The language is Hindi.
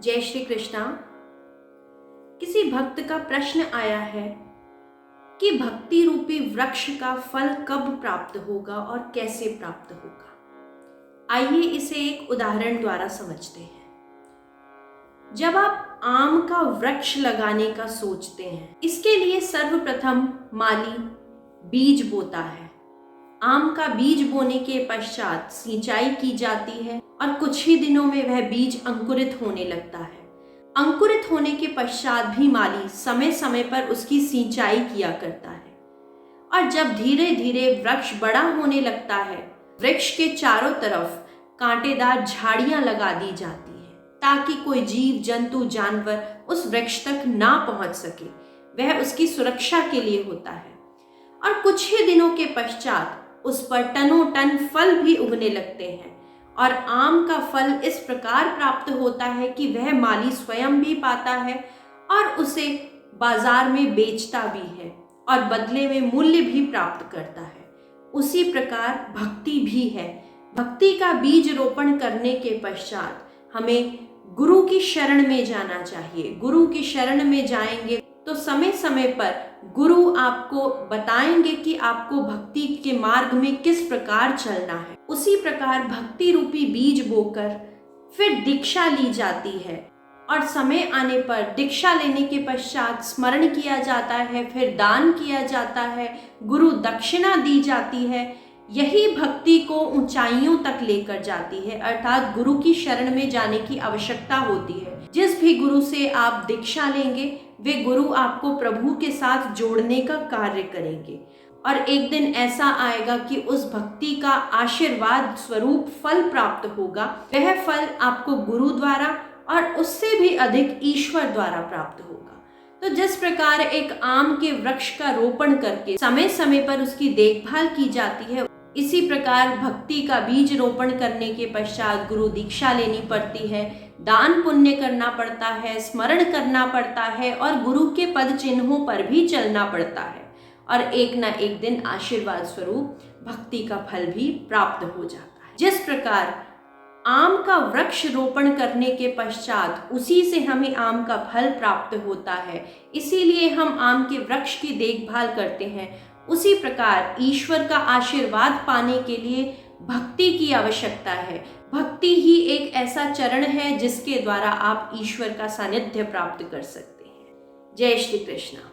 जय श्री कृष्णा। किसी भक्त का प्रश्न आया है कि भक्ति रूपी वृक्ष का फल कब प्राप्त होगा और कैसे प्राप्त होगा। आइए इसे एक उदाहरण द्वारा समझते हैं। जब आप आम का वृक्ष लगाने का सोचते हैं, इसके लिए सर्वप्रथम माली बीज बोता है। आम का बीज बोने के पश्चात सिंचाई की जाती है और कुछ ही दिनों में वह बीज अंकुरित होने लगता है। अंकुरित होने के पश्चात भी माली समय समय पर उसकी सिंचाई किया करता है और जब धीरे धीरे वृक्ष बड़ा होने लगता है, वृक्ष के चारों तरफ कांटेदार झाड़ियां लगा दी जाती है ताकि कोई जीव जंतु जानवर उस वृक्ष तक ना पहुंच सके। वह उसकी सुरक्षा के लिए होता है और कुछ ही दिनों के पश्चात उस पर टनों टन फल भी उगने लगते हैं और आम का फल इस प्रकार प्राप्त होता है कि वह माली स्वयं भी पाता है और उसे बाजार में बेचता भी है और बदले में मूल्य भी प्राप्त करता है। उसी प्रकार भक्ति भी है। भक्ति का बीज रोपण करने के पश्चात हमें गुरु की शरण में जाना चाहिए। गुरु की शरण में जाएंगे तो समय समय पर गुरु आपको बताएंगे कि आपको भक्ति के मार्ग में किस प्रकार चलना है। उसी प्रकार भक्ति रूपी बीज बोकर फिर दीक्षा ली जाती है और समय आने पर दीक्षा लेने के पश्चात स्मरण किया जाता है, फिर दान किया जाता है, गुरु दक्षिणा दी जाती है। यही भक्ति को ऊंचाइयों तक लेकर जाती है, अर्थात गुरु की शरण में जाने की आवश्यकता होती है। जिस भी गुरु से आप दीक्षा लेंगे वे गुरु आपको प्रभु के साथ जोड़ने का कार्य करेंगे और एक दिन ऐसा आएगा कि उस भक्ति का आशीर्वाद स्वरूप फल प्राप्त होगा। वह फल आपको गुरु द्वारा और उससे भी अधिक ईश्वर द्वारा प्राप्त होगा। तो जिस प्रकार एक आम के वृक्ष का रोपण करके समय समय पर उसकी देखभाल की जाती है, इसी प्रकार भक्ति का बीज रोपण करने के पश्चात गुरु दीक्षा लेनी पड़ती है, दान पुण्य करना पड़ता है, स्मरण करना पड़ता है और गुरु के पद चिन्हों पर भी चलना पड़ता है और एक न एक दिन आशीर्वाद स्वरूप भक्ति का फल भी प्राप्त हो जाता है। जिस प्रकार आम का वृक्ष रोपण करने के पश्चात उसी से हमें आम का फल प्राप्त होता है, इसीलिए हम आम के वृक्ष की देखभाल करते हैं। उसी प्रकार ईश्वर का आशीर्वाद पाने के लिए भक्ति की आवश्यकता है। भक्ति ही एक ऐसा चरण है जिसके द्वारा आप ईश्वर का सानिध्य प्राप्त कर सकते हैं। जय श्री कृष्ण।